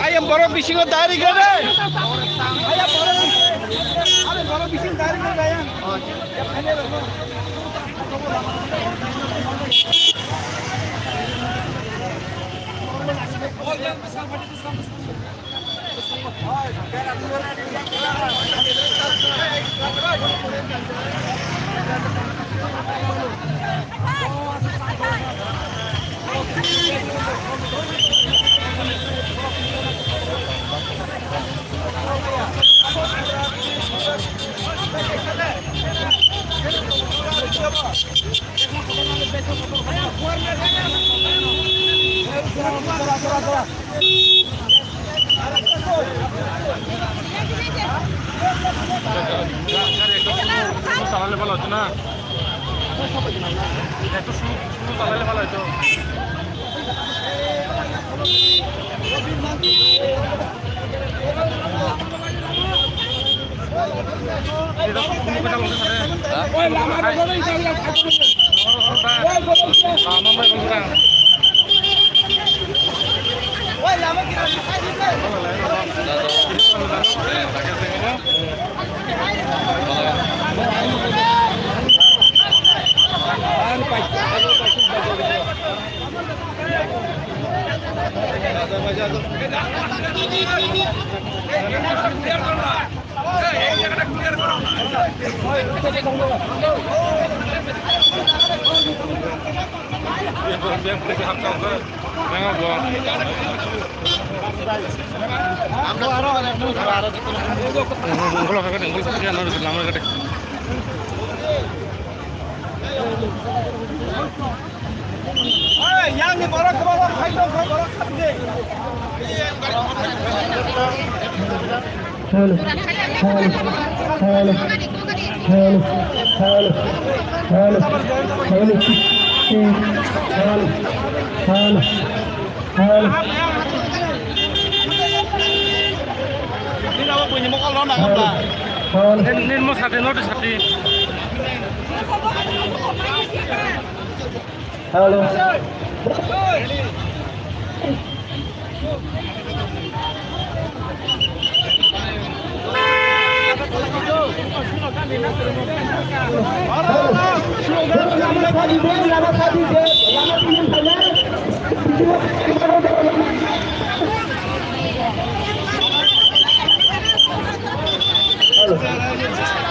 ayam borok bising dari gede. Ayam borok bising dari gede ayam. চালালে ভালো হতো না, একটু শুরু চালালে ভালো হতো। yang ni barak ke bawah, hai dong, barak kande. Hello, hello, hello, hello, hello, hello, hello, hello, hello. Ini apa punya mokal lo nak apa? Ini mau sate notis sate. Halo.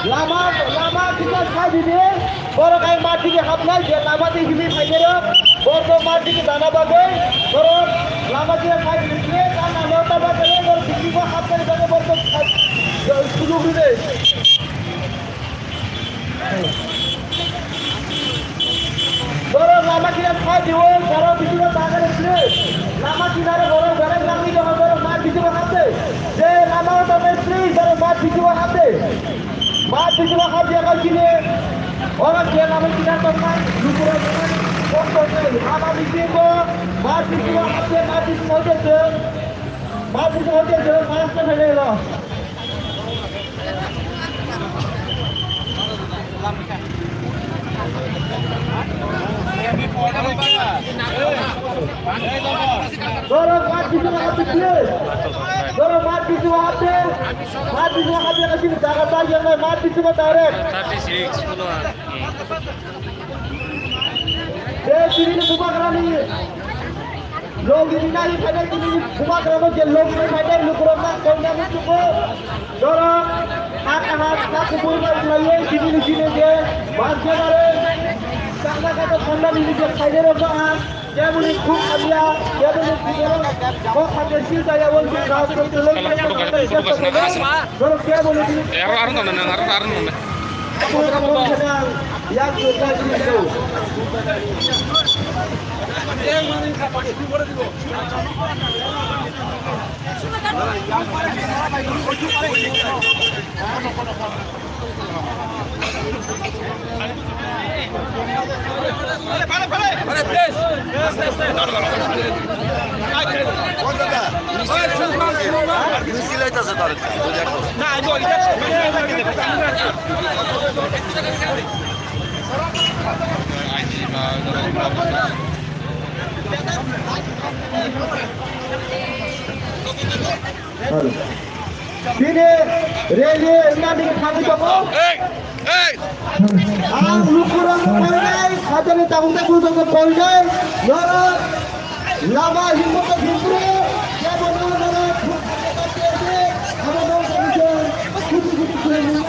Lama kita kaji deh. Orang kayak mati ke haflah, dia lama di sini saja. Bordo mati ke dana bagai. Orang lama dia kaji deh. Karena nota bagai orang sini gua haflah di sana bordo suruh deh. Orang lama kita kaji orang orang di sini bagai deh. Lama kita orang orang lagi jangan orang mati juga haflah. Deh lama orang mati orang mati juga haflah. Mati juga haflah kali ini. Orang dia nama kita teman, lupa dengan pokoknya apa bikinnya, mati semua habis, mati semua je, malas saja lah. Dorong mati semua habis dia, dorong mati semua habis lagi jangan saja lah mati semua direct. 36 puluhan. Sini ni buka kerana ni, log ini ni ada sini buka kerana je log ini ada lukuran kau ni cukup. Dorong nak kubur lagi sini je, bahagia ada. Karena kata khanda ni je kaya orang. Dia boleh cook dia, dia boleh video. Kau khanda sih saya boleh kau log ni dorong dia boleh. Arun mana? Yang kita ini tu. Yang mana yang kapal itu boleh dibawa. সিলাইতেছে তার Sini, Rele, nanti kami coba. Lukuran polai, ada di tanggung tanggung polai. Nara, lama hidup hidup. Ya benar nara, apa mau kerja? Kudu kerja.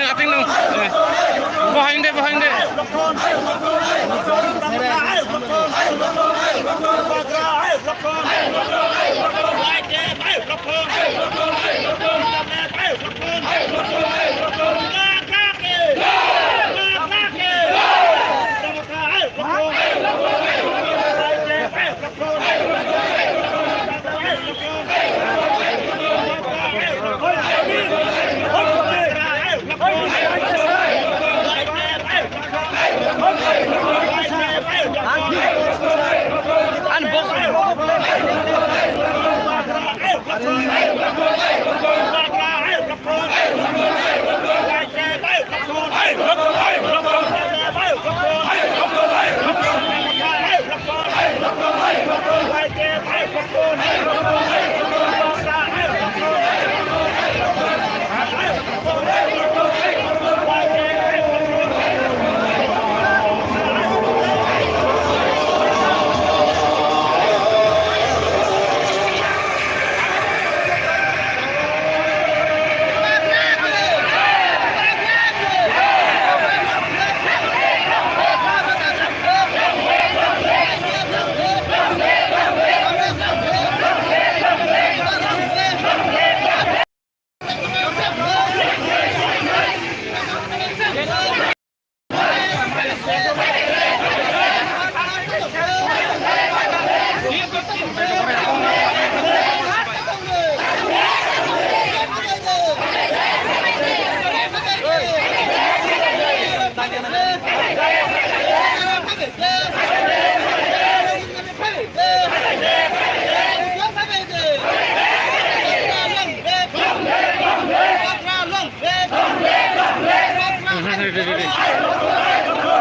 Ating nung. Behind it.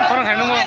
Orang kayak nunggu.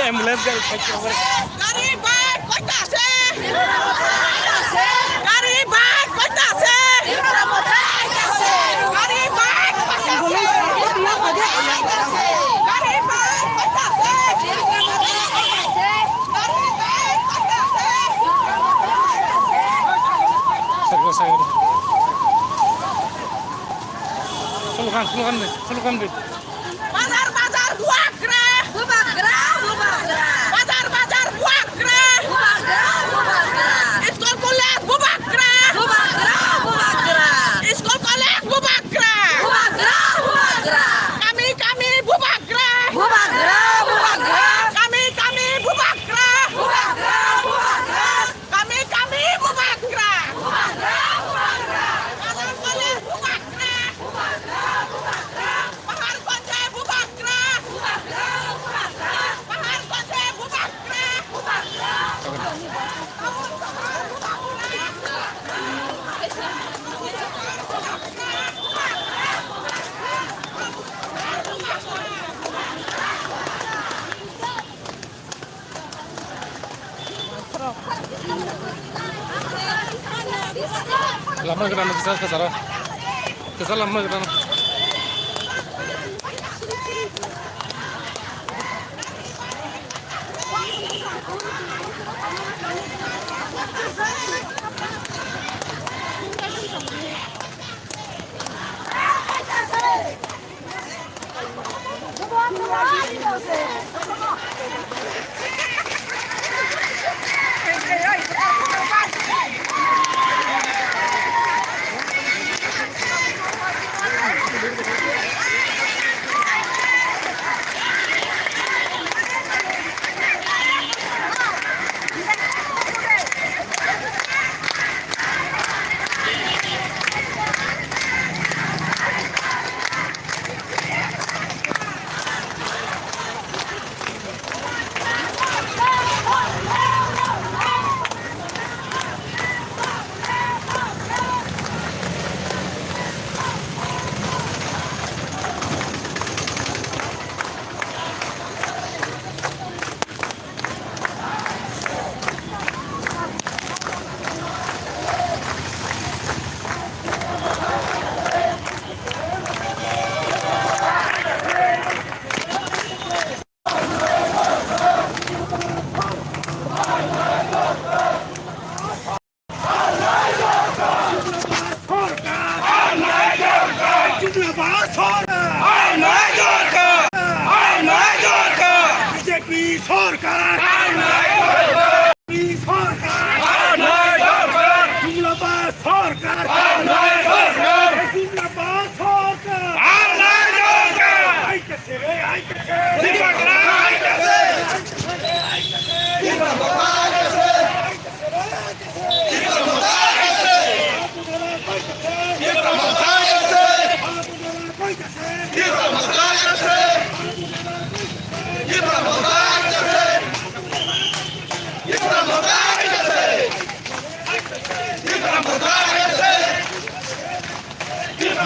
Ambulance slogan deh. Bazar buah gerah, bazar buah gerah, Iskol kolej buah gerah, Iskol kolej buah gerah, kami buah gerah, kami buah gerah, kami buah gerah, bazar kolej buah gerah, Bahar Kote buah gerah, Bahar Kote buah gerah. Lama kerana kesal lama kerana.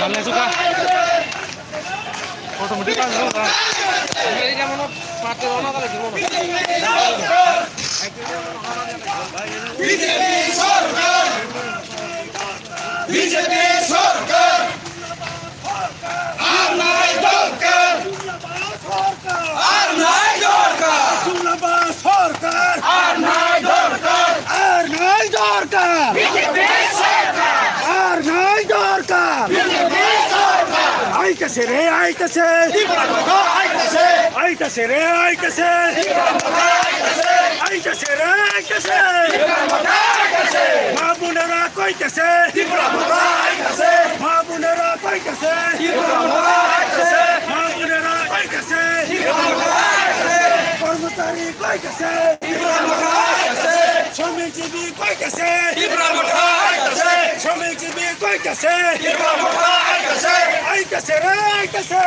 Malnya suka otomatis kan suka ini kan mana mati mana kali gimana BJP সরকার আর নাই দরকার আর নাই দরকার জিন্দাবাদ সরকার আর নাই দরকার আর নাই দরকার BJP সরকার আর নাই দরকার BJP সরকার আইতাছে রে আইতাছে আইতাছে রে আইতাছে আইতাছে রে আইতাছে বাবুনেরা কইতাছে বাবুনেরা কইতাছে বাবুনেরা কইতাছে আইতাছে আইতাছে রে আইতাছে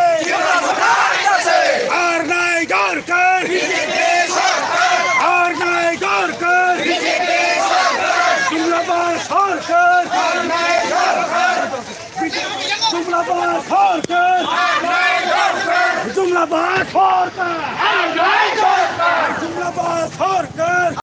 আর নাই দরকার আর নাই দরকার জুমলাবাদ সরকার জুমলাবাদ সরকার জুমলাবাদ সরকার জুমলাবাদ সরকার